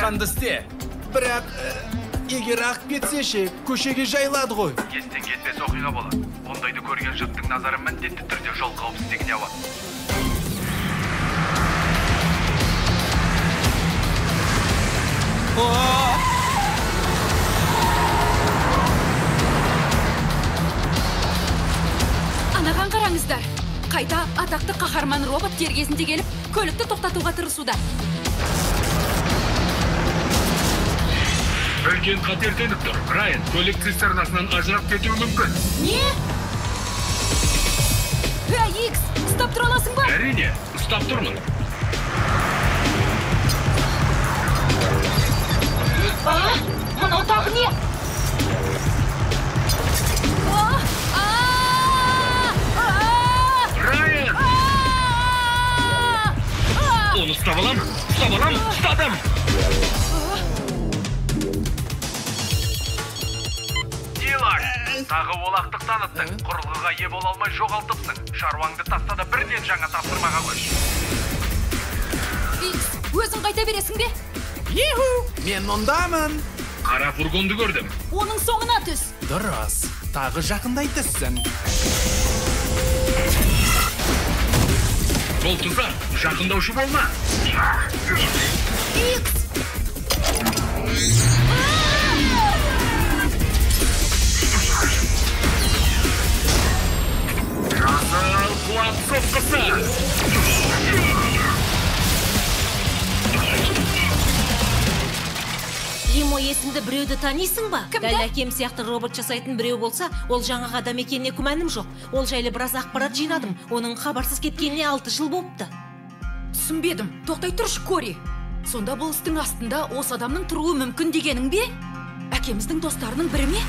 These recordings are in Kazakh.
айтқанды істе. Бірақ егер ағып кетсе көшеге жайылады ғой. Естен кетпес оқиға болады. Ондайды көрген жұрттың назары міндетті түрде жол қауіпсіздігіне ауады. Анаған қараңыздар. Қайта атақты қаһарман робот дер кезінде келіп, көлікті тоқтатуға тырысуда. Үлкен қатер төніп тұр. Райан, көлік цистернасынан ажырап кетуі мүмкін. Не? Икс, ұстап тұра аласың ба? Әрине, ұстап тұрмын. Мынау тағы не? Райан! Оны ұстап алам, ұстадым! Дилар, тағы олақтық таныттың. Құрылғыға ие бола алмай жоғалтыпсың. Шаруаңды тастада бірден жаңа тапсырмаға көш. Икс, өзің қайта бересің бе? Еху, мен мұндамын. Қара фургонды көрдім. Оның соңына түс. Дұрыс, тағы жақындай түссін. Бұл тұзар, жақындаушы болма. Икс! Жасыл қуат соққысы! Лимо есімді біреуді танисың ба? Кімді? Дәл әкем сияқты робот жасайтын біреу болса, ол жаңа адам екеніне күмәнім жоқ. Ол жайлы біраз ақпарат жинадым. Оның хабарсыз кеткеніне 6 жыл болыпты. Түсінбедім. Тоқтай тұршы, Кори. Сонда бұл істің астында осы адамның тұруы мүмкін дегенің бе? Әкеміздің достарының бірі ме?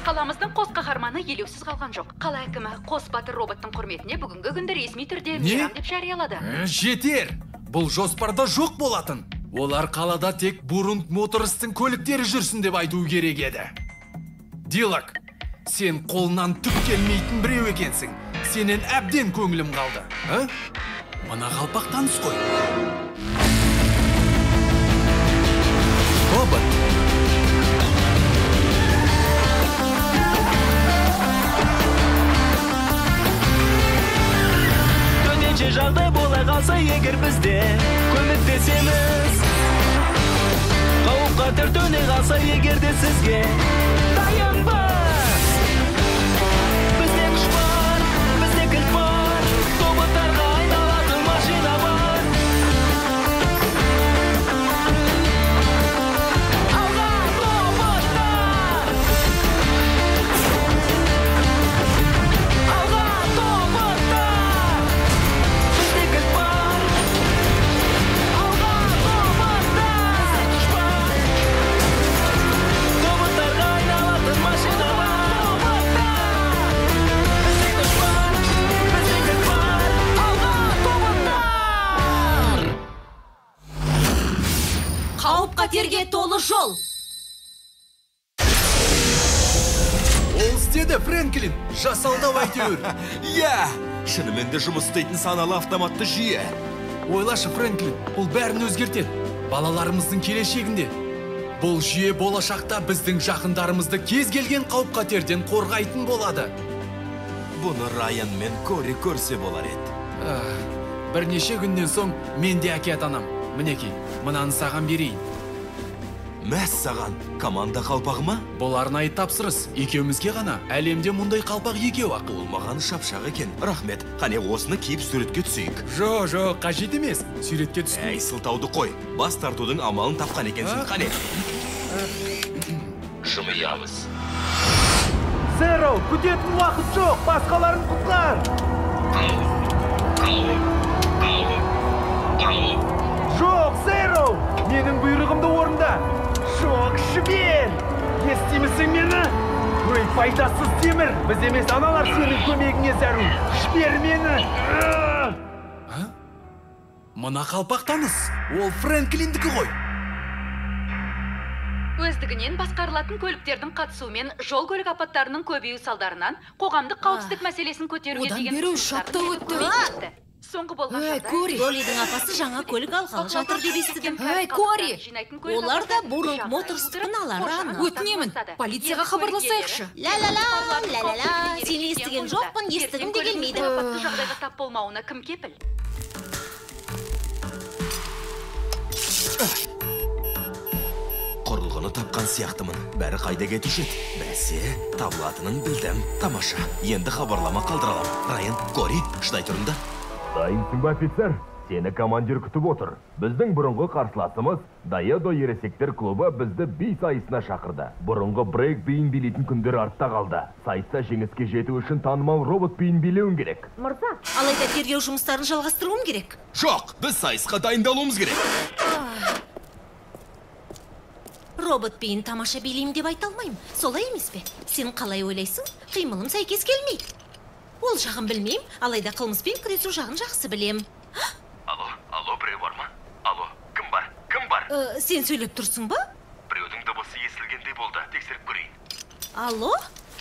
Қаламыздың қос қаһарманы елеусіз қалған жоқ. Қала әкімі қос батыр роботтың құрметіне бүгінгі күнді ресми түрде мейрам деп жариялады. Жетер! Бұл жоспарда жоқ болатын. Олар қалада тек Бурунг Моторстың көліктері жүрсін деп айту керек еді. Дилак, сен қолынан түк келмейтін біреу екенсің. Сенен әбден көңілім қалды. Мына қалпақ таныс қой. Робот. Төтенше жағдай бола қалса егер бізде көмектесеміз. Қауіп қатер төне қалса егер де сізге таянбыз. Бізде күш бар, бізде кілт бар, роботтарға айналатын машина бар. Алға роботтар! Алға роботтар! Бізде кілт бар. Алға роботтар! Күш бар. Роботтарға айналатын машина бар. Роботтар! Бізде күш бар. Бізде кілт бар. Алға роботтар! Қауіп қатерге толы жол. Ол істеді, Фрэнклин. Жасалдау әйтеуір. Иә, шынымен де жұмыс істейтін саналы автоматты жүйе. Ойлашы, Фрэнклин, бұл бәрін өзгертеді. Балаларымыздың келешегінде. Бұл жүйе болашақта біздің жақындарымызды кез келген қауіп қатерден қорғайтын болады. Бұны Райан мен Кори көрсе болар еді. Бірнеше күннен соң мен де әкет анам. Мінекей, мынаны саған берейін. Мәс саған, команда қалпағы ма? Бұл арнайы тапсырыс. Екеумізге ғана. Әлемде мұндай қалпақ екеу ақ. Ол маған шапшақ екен. Рахмет, қане осыны киіп суретке түсейік. Жоқ, қажет емес. Суретке түспей. Әй, сылтауды қой. Бас тартудың амалын тапқан екенсің, қане. Жымиямыз. Зеро, күтетін уақыт жоқ, басқаларын құтқар. Жоқ, Зеро, менің бұйрығымды орында. Жоқ, жібер. Естимісің мені? Ой, пайдасыз темір. Біз емес, аналар сенің көмегіңе зәру. Жібер мені. Мына қалпақ таныс. Ол Фрэнклиндікі ғой. Өздігінен басқарылатын көліктердің қатысуымен жол көлік апаттарының көбею салдарынан қоғамдық қауіпсіздік мәселесін көтеруге Одан деген бері ұсыныстарын шатта өтті. көбейтті. соңғы болған Ей, Кори, Долидің апасы жаңа көлік алғалы жатыр деп естідім. Ей, Кори, Олар да бұрын моторстықпен алары аны. өтінемін, полицияға хабарласайықшы. Ла-ла-ла, сені естіген жоқпын, естігім де келмейді. Апатты жағдайға тап болмауына кім кепіл? Құрылғыны тапқан сияқтымын. Бәрі қайда кетуші еді? Бәсе, табылатынын білдім. Тамаша. Енді хабарлама қалдыралам. Райан, Кори, шыдай тұрыңдар. Дайынсың ба, офицер? Сені командир күтіп отыр. Біздің бұрынғы қарсыласымыз Дайодо ересектер клубы бізді би сайысына шақырды. Бұрынғы брейк биін билейтін күндер артта қалды. Сайыста жеңіске жету үшін танымал робот биін билеуің керек. Мырза, алайда тергеу жұмыстарын жалғастыруым керек. Жоқ, біз сайысқа дайындалуымыз керек. Робот биін тамаша билеймін деп айта алмаймын. Солай емес пе? Сен қалай ойлайсың? Қимылым сәйкес келмейді. Ол жағын білмеймін, алайда қылмыспен күресу жағын жақсы білем. Алло, біреу бар ма? Алло, кім бар? Кім бар? Сен сөйлеп тұрсың ба? Біреудің дыбысы естілгендей болды, тексеріп көрейін. Алло?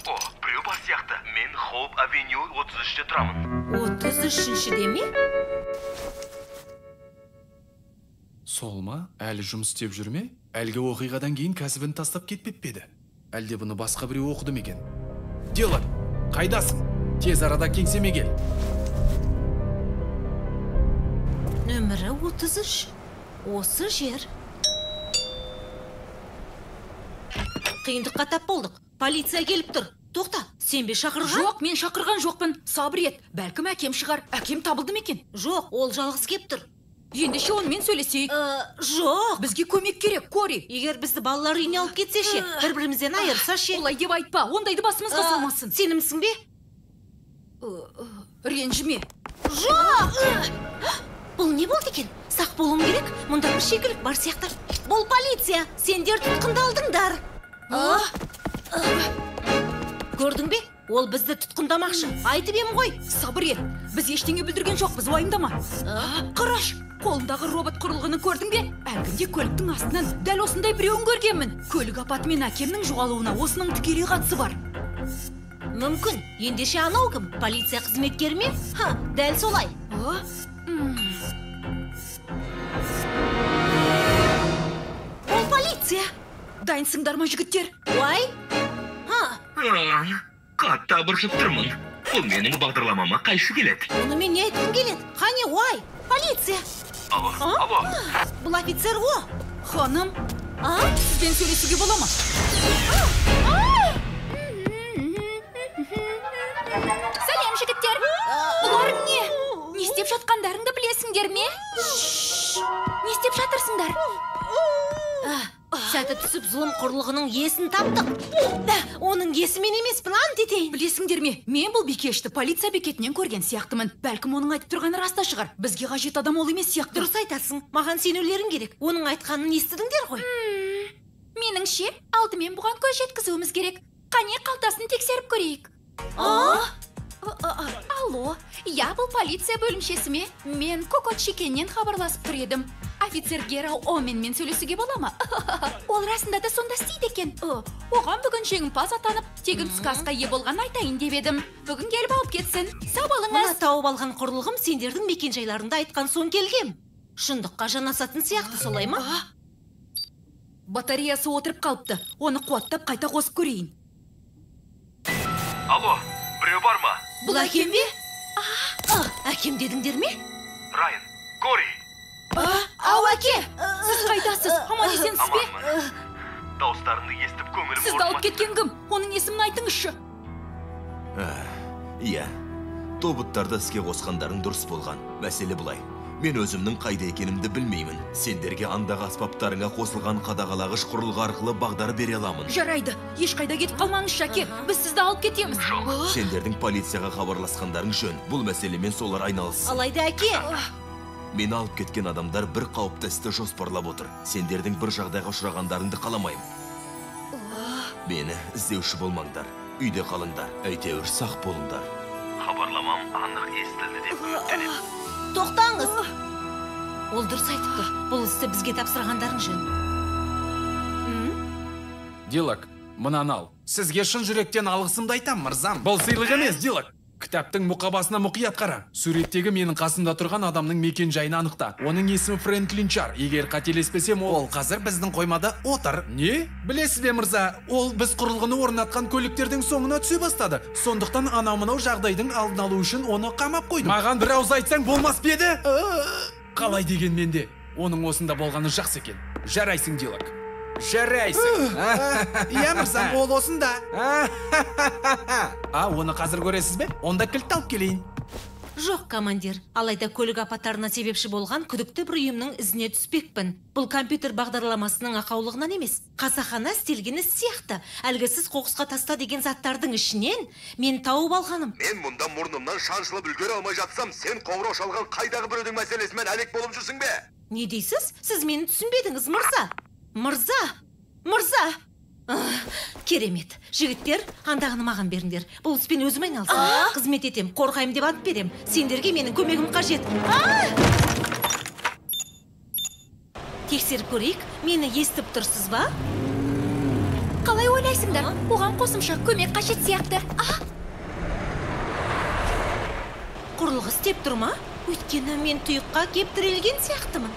О, біреу бар сияқты. Мен Хоуп Авеню 33-те тұрамын. 33-де ме? Сол ма? Әлі жұмыс істеп жүрме? Әлгі оқиғадан кейін кәсібін тастап кетпеп педі? Әлде бұны басқа біреу оқыды ма екен? Дилан, қайдасың? Тез арада кеңсеме кел. Нөмірі 33. Осы жер. Қиындыққа тап болдық. Полиция келіп тұр. Тоқта, сен бе шақырған? Жоқ, мен шақырған жоқпын. Сабыр ет. Бәлкім әкем шығар. Әкем табылды ма екен? Жоқ, ол жалғыз кеп тұр. Ендеше онымен сөйлесейік. Жоқ. Бізге көмек керек, Кори. Егер бізді балалар үйіне алып кетсе ше, бір-бірімізден айырса ше. Олай деп айтпа, ондайды басымызға салмасын. Сенімсің бе? Ренжіме. Жоқ! Бұл не болды екен? Сақ болуым керек, мұнда бір шекілік бар сияқты. Бұл полиция, сендер тұтқындалдыңдар. Көрдің бе? Ол бізді тұтқындамақшы. Айтып ем ғой. Сабыр ет. Біз ештеңе бүлдірген жоқпыз, уайымдама. Қараш, қолымдағы робот құрылғыны көрдің бе? Әлгінде көліктің астынан дәл осындай біреуін көргенмін. Көлік апаты мен әкемнің жоғалуына осының тікелей қатысы бар. Мүмкін. Ендеше анау кім? Полиция қызметкері ме? Ха, дәл солай. Ол полиция. Дайынсыңдар ма, жігіттер? Уай? Қатта бұршып тұрмын. Бұл менің бағдарламама қайшы келеді. Оны мен не айтқым келеді? Қане, уай? Полиция. Алло. Бұл офицер ғо. Ханым, сізбен сөйлесуге бола ма? Сәлем, жігіттер. Бұлар не? Не істеп жатқандарыңды білесіңдер ме? Не істеп жатырсыңдар? Сәті түсіп зұлым құрылғының есін таптық. Оның есімен емес, план детейін. Білесіңдер ме? Мен бұл бикешті полиция бекетінен көрген сияқтымын. Бәлкім оның айтып тұрғаны раста шығар. Бізге қажет адам ол емес сияқты. Дұрыс айтасың. Маған сенулерің керек. Оның айтқанын естідіңдер ғой. Меніңше, алдымен бұған көз жеткізуіміз керек. Қане қалтасын тексеріп көрейік. Алло, я бұл полиция бөлімшесі ме? Мен Кокот Шекеннен хабарласып тұр едім. Офицер Герау Оменмен сөйлесуге бола ма? Ол расында да сонда істейді екен. Оған бүгін жеңімпаз атанып, тегін түскі асқа ие болған айтайын деп едім. Бүгін келіп алып кетсін. Сау болыңыз. Мына тауып алған құрылғым сендердің мекен-жайларында айтқан соң келгем. Шындыққа жанасатын сияқты, солай ма? Батареясы отырып қалыпты. Оны қуаттап қайта қосып көрейін. Алло, біреу бар ма? Бұл әкем бе? Әкем дедіңдер ме? Райан, Кори. Ау, әке! Сіз қайдасыз? Аман есенсіз бе? Дауыстарыңды естіп көңілім Сізді алып кеткен кім? Оның есімін айтыңызшы. Иә, тобыттарды іске қосқандарың дұрыс болған. Мәселе бұлай. Мен өзімнің қайда екенімді білмеймін. Сендерге андағы аспаптарыңа қосылған қадағалағыш құрылғы арқылы бағдар бере аламын. Жарайды, ешқайда кетіп қалмаңыз, әке. Біз сізді алып кетеміз. Сендердің полицияға хабарласқандарың жөн. Бұл мәселемен солар айналыссын. Алайда әке. Мені алып кеткен адамдар бір қауіпті істі жоспарлап отыр. Сендердің бір жағдайға ұшырағандарыңды қаламайым. Мені іздеуші болмаңдар. Үйде қалыңдар. Әйтеуір сақ болыңдар. Хабарламам анық естілді деп үміттенемін. Тоқтаңыз. Ол дұрыс айтып тұр. Бұл істі бізге тапсырғандарың жөн. Дилак, мынаны ал. Сізге шын жүректен алғысымды айтам, мырзам. Бұл сыйлық емес, Дилак. Кітаптың мұқабасына мұқият қара. Суреттегі менің қасымда тұрған адамның мекен жайын анықта. Оның есімі Фрэнклин Чар. Егер қателеспесем, ол қазір біздің қоймада отыр. Не? Білесіз бе, мырза? Ол біз құрылғыны орнатқан көліктердің соңына түсе бастады. Сондықтан анау-мынау жағдайдың алдын алу үшін оны қамап қойдым. Маған бір ауыз айтсаң болмас па еді? Қалай деген менде? Оның осында болғаны жақсы екен. Жарайсың, Дилок. Жарайсың. Иә, мырза, ол осында. Оны қазір көресіз бе? Онда кілт алып келейін. Жоқ, командир. Алайда көлік апаттарына себепші болған күдікті бір ұйымның ізіне түспекпін. Бұл компьютер бағдарламасының ақаулығынан емес, қасақана істелгені сияқты. Әлгі сіз қоқысқа таста деген заттардың ішінен мен тауып алғаным. Мен мұнда мұрнымнан шаншылып үлгере алмай жатсам, сен қоңырау шалған қайдағы біреудің мәселесімен әлек болып жүрсің бе? Не дейсіз? Сіз мені түсінбедіңіз, мырза. Мырза! Керемет. Жігіттер, андағыны маған беріңдер. Бұл іспен өзім айналысам. Қызмет етем, қорғайым деп ант берем. Сендерге менің көмегім қажет. Тексеріп көрейік, мені естіп тұрсыз ба? Қалай ойлайсыңдар? Оған қосымша көмек қажет сияқты. Құрылғы істеп тұр ма? Өйткені мен тұйыққа кеп тірелген сияқтымын.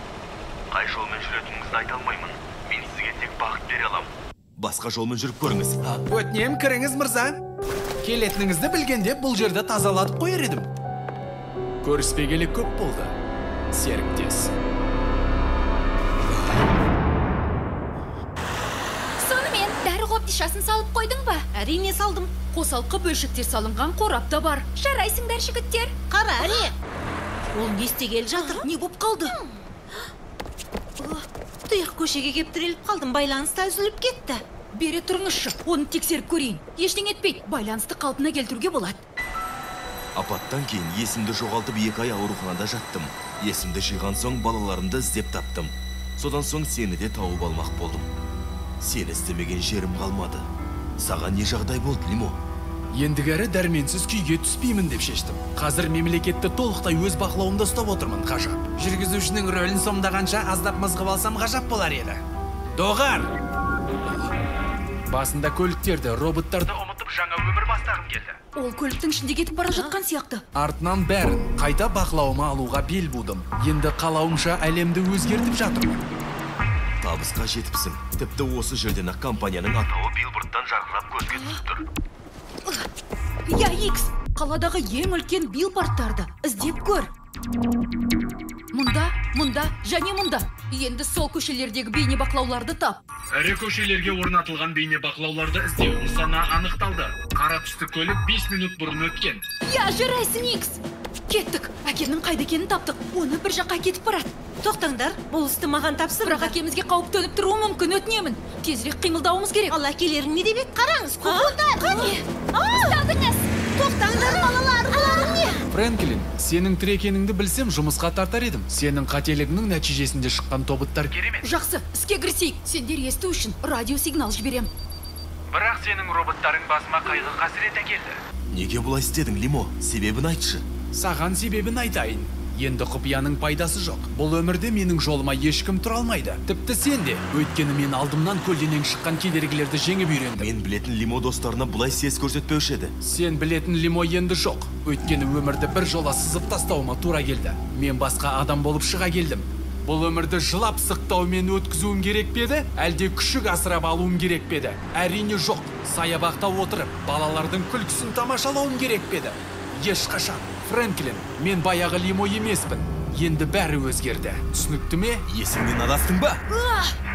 Қай жолмен жүретініңізді айта алмаймын. Мен сізге тек бағыт бере аламын. Басқа жолмен жүріп көріңіз. Өтінем, кіріңіз, мырза. Келетініңізді білгенде бұл жерді тазалатып қойыр едім. Көріспегелі көп болды. Серіктес. Сонымен, дәрі қобдишасын салып қойдың ба? Әрине салдым. Қосалқы бөлшектер салынған қорап та бар. Жарайсыңдар, жігіттер. Қара, әне. Ол не істегелі жатыр? Не боп қалды? Тұйық көшеге кеп тіреліп қалдым, байланыста үзіліп кетті. Бере тұрыңызшы, оны тексеріп көрейін. Ештеңе етпейді, байланысты қалпына келтіруге болады. Апаттан кейін есімді жоғалтып 2 ай ауруханада жаттым. Есімді жиған соң балаларымды іздеп таптым. Содан соң сені де тауып алмақ болдым. Сені істемеген жерім қалмады. Саған не жағдай болды, Лимо? Ендігәрі дәрменсіз күйге түспеймін деп шештім. Қазір мемлекетті толықтай өз бақылауымда ұстап отырмын, ғажап. Жүргізушінің рөлін сомдағанша аздап мызғып алсам ғажап болар еді. Доғар! Басында көліктерді, роботтарды Ұмытып жаңа өмір бастағым келді. Ол көліктің ішінде кетіп бара жатқан сияқты. артынан бәрін қайта бақылауыма алуға бел будым. Енді қалауымша әлемді өзгертіп жатырмын. Табысқа жетіпсің. Тіпті осы жерден-ақ компанияның атауы Билбордтан жарқырап көзге түсіп тұр. Я Икс, қаладағы ең үлкен билбордтарды іздеп көр. Мұнда және мұнда. Енді сол көшелердегі бейне бақылауларды тап. Ірі көшелерге орнатылған бейне бақылауларды іздеу нысаны анықталды. Қара түсті көлік 5 минут бұрын өткен. Я, жарайсың, Икс. Кеттік, әкемнің қайда екенін таптық. Оны бір жаққа кетіп барады. Тоқтаңдар, бұл істі маған тапсырыңдар. Бірақ әкемізге қауіп төніп тұруы мүмкін, өтінемін. Тезірек қимылдауымыз керек. Ал әкелерің не деп еді? Қараңыз, купондар. Қане? Ұстадыңыз. Тоқтаңдар, балалар, бұларың не? Фрэнклин, сенің тірі екеніңді білсем, жұмысқа тартар едім. Сенің қателігінің нәтижесінде шыққан тобыттар Керемет. Жақсы, іске кірісейік. Сендер есту үшін радио сигнал жіберем. Бірақ сенің роботтарың басыма қайғы қасірет әкелді. Неге бұлай істедің, Лимо? Себебін айтшы. Саған себебін айтайын. Енді құпияның пайдасы жоқ. Бұл өмірде менің жолыма ешкім тұра алмайды. Тіпті сен де. Өйткені мен алдымнан көлденең шыққан кедергілерді жеңіп үйрендім. Мен білетін Лимо достарына бұлай сес көрсетпеуші еді. Сен білетін Лимо енді жоқ. Өйткені өмірді бір жола сызып тастауыма тура келді. Мен басқа адам болып шыға келдім. Бұл өмірді жылап сықтаумен өткізуім керек педі, әлде күшік асырап алуым керек педі? Әрине жоқ. Саябақта отырып, балалардың күлкісін тамашалауым керек педі? Ешқашан. Фрэнклин, мен баяғы Лимо емеспін. Енді бәрі өзгерді. Түсінікті ме? Есіңнен адастың ба?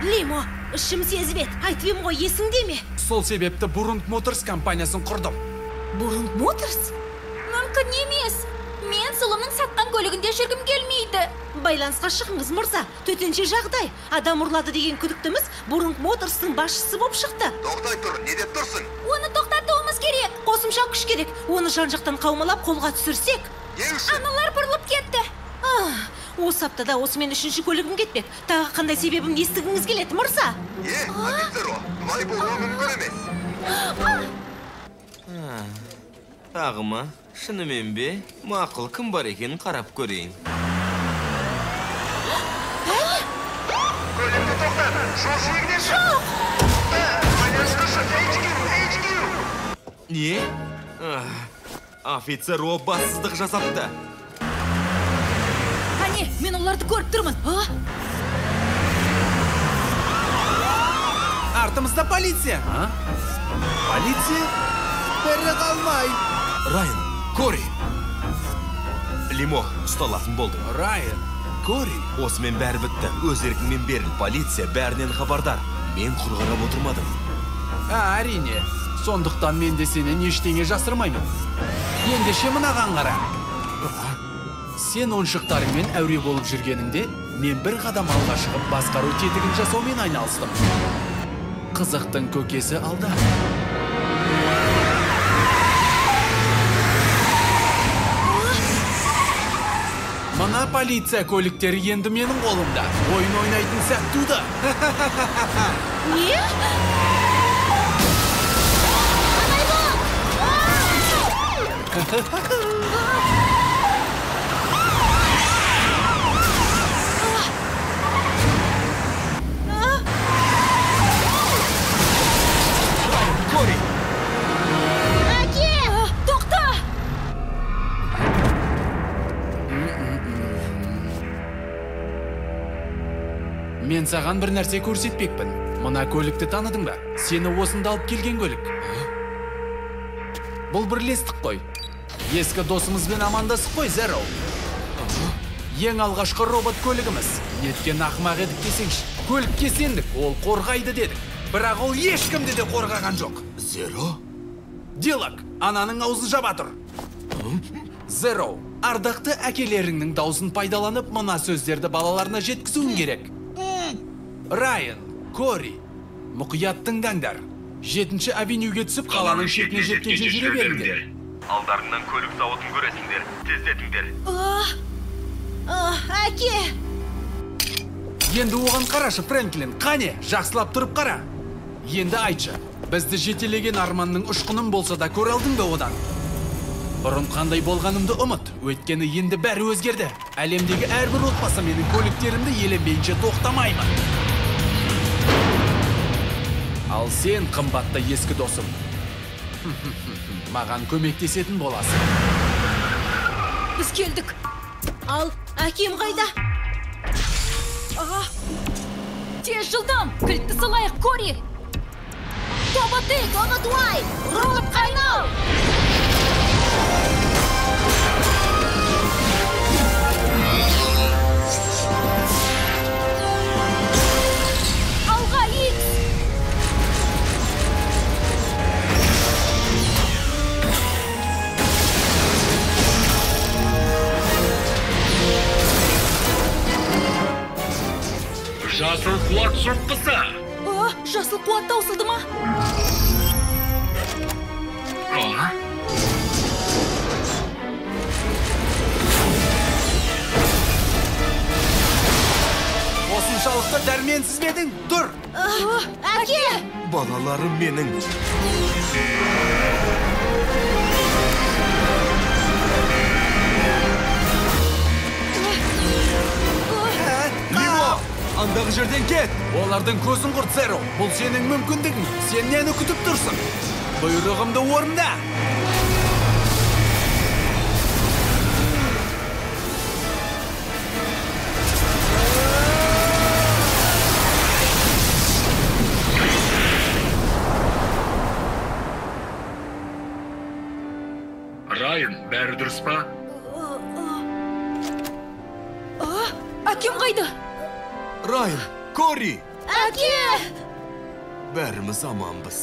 Лимо, ішім сезіп еді. Айтып ем ғой, есіңде ме? Сол себепті Бурунг Моторс компаниясын құрдым. Бурунг Моторс? Мүмкін емес. Мен сұлымның сатқан көлігінде жүргім келмейді. Байланысқа шығыңыз, мырза. Төтенше жағдай. Адам ұрлады деген күдіктіміз Бурунг Моторстың басшысы болып шықты. Тоқтай тұр, не деп тұрсың? Оны тоқтатуымыз керек. Қосымша күш керек. Оны жан-жақтан қаумалап қолға түсірсек. Не үшін? Аналар бұрылып кетті. Осы аптада осымен 3-ші көлігім кетпек. Тағы қандай себебін естігіңіз келеді, мырза? офицер, бұлай болуы мүмкін емес. Тағы ма? Шынымен бе? Мақұл, кім бар екенін қарап көрейін. Көлікті тоқтат! Жол жиегінен шық! Байланысқа шық! HQ! Не? Офицер опасыздық жасапты. Қане, мен оларды көріп тұрмын. Артымызда полиция. Полиция? Бәрі қалмай. Райан, Кори. Лимо, ұсталатын болды. Райан, Кори. Осымен бәрі бітті. Өз еркіңмен беріл. Полиция бәрінен хабардар. Мен құрғарап отырмадым. Әрине. Сондықтан мен де сенен ештеңе жасырмаймын. Ендеше мынаған қара. Сен ойыншықтарыңмен әуре болып жүргеніңде, мен бір қадам алға шығып басқару тетігін жасаумен айналыстым. Қызықтың көкесі алда. Мына полиция көліктері енді менің қолымда. Ойын ойнайтын сәт туды. Не? Кори! Әке! Тоқта! Мен саған бір нәрсе көрсетпекпін. Мына көлікті таныдың ба? Сені осында алып келген көлік. Бұл бірлестік қой. Ескі досымызбен амандасып қой, Зеро. Ең алғашқы робот көлігіміз. Неткен ақымақ едік десеңші. Көлікке сендік, ол қорғайды дедік. Бірақ ол ешкімді де қорғаған жоқ. Зеро? Дилак, ананың аузын жаба тұр. Зеро, ардақты әкелеріңнің даусын пайдаланып, мына сөздерді балаларына жеткізуің керек. Райан, Кори, мұқият тыңдаңдар. 7-ші авенюге түсіп, қаланың шетіне жеткенше жүре беріңдер. Алдарыңнан көлік зауытын көресіңдер. Тездетіңдер. Әке! Енді оған қарашы, Фрэнклин, қане, жақсылап тұрып қара. Енді айтшы, бізді жетелеген арманның ұшқынын болса да көр алдың ба одан? Бұрын қандай болғанымды ұмыт, өйткені енді бәрі өзгерді. Әлемдегі әрбір отбасы менің көліктерімді еленбейінше тоқтамаймын. Ал сен қымбатты ескі досым. Маған көмектесетін боласың. Біз келдік. Ал, әкем қайда? Тез жылдам, кілтті салайық, Кори. Тоботы, Тоботуай, робот қайнау. Алға икс. Жасыл қуат соққысы. Жасыл қуат таусылды ма? Осыншалықты дәрменсіз бе едің? Тұр! Әке! Балаларым менің. Лимо, андағы жерден кет! Олардың көзін құрт, Зеро. Бұл сенің мүмкіндігің. Сен нені күтіп тұрсың? Бұйрығымды орында. Райан, бәрі дұрыс па? Әкем қайда? Райан, Кори! Әке! Бәріміз аманбыз.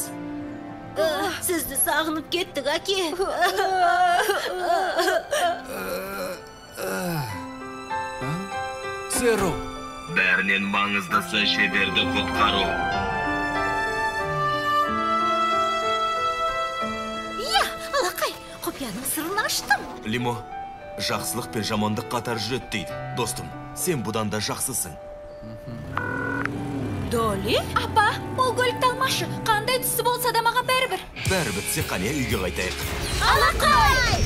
Сізді сағынып кеттік, әке. Зеро. Бәрінен маңыздысы шеберді құтқару. Алақай, құпияның сырын аштым. Лимо, жақсылық пен жамандық қатар жүреді дейді. Достым, сен бұдан да жақсысың. Доли? Апа, ол көлікті алмашы. Қандай түсі болса да маған бәрібір. Бәрі бітсе қане үйге қайтайық. Алақай!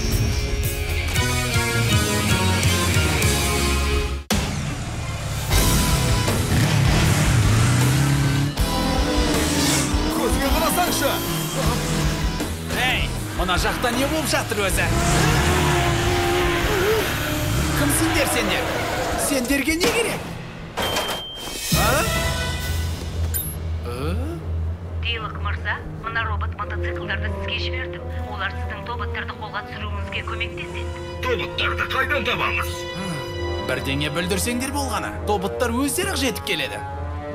Көзге қарасаңшы! Мына жақта не болып жатыр өзі? Кімсіңдер сендер? Сендерге не керек? Дейлок мырза, мына робот мотоциклдарды сізге жібердім. Олар сіздің тоботтарды қолға түсіруіңізге көмектеседі. Тоботтарды қайдан табамыз? Бірдеңе бүлдірсеңдер болғаны. Тоботтар өздері жетіп келеді.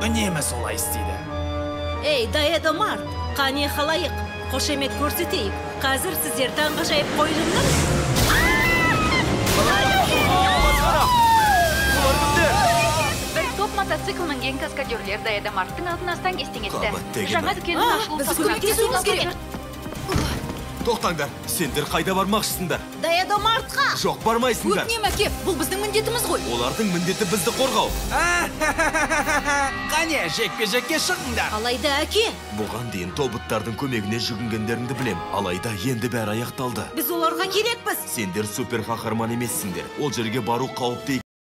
Үнемі солай істейді. Ей, Даэдо Март, қане халайық, қошемет көрсетейік. Қазір сіздер таңғажайып қойылымның Бір топ мотоцикл мінген каскадерлер Даэдо Марттың алдын астан кестен кетті. Қабаттегі Жаңа ме? дүкеннің ашылуын біз көмектесуіміз керек. Тоқтаңдар, сендер қайда бармақшысыңдар? Даэдо Мартқа! Жоқ, бармайсыңдар. Өтінем әке, бұл біздің міндетіміз ғой. Олардың міндеті бізді қорғау. Қане, жекпе-жекке шығыңдар. Алайда әке, Бұған дейін тоботтардың көмегіне жүгінгендеріңді білем. Алайда енді бәрі аяқталды. біз оларға керекпіз. Сендер супер қаһарман емессіңдер. Ол жерге бару қауіпті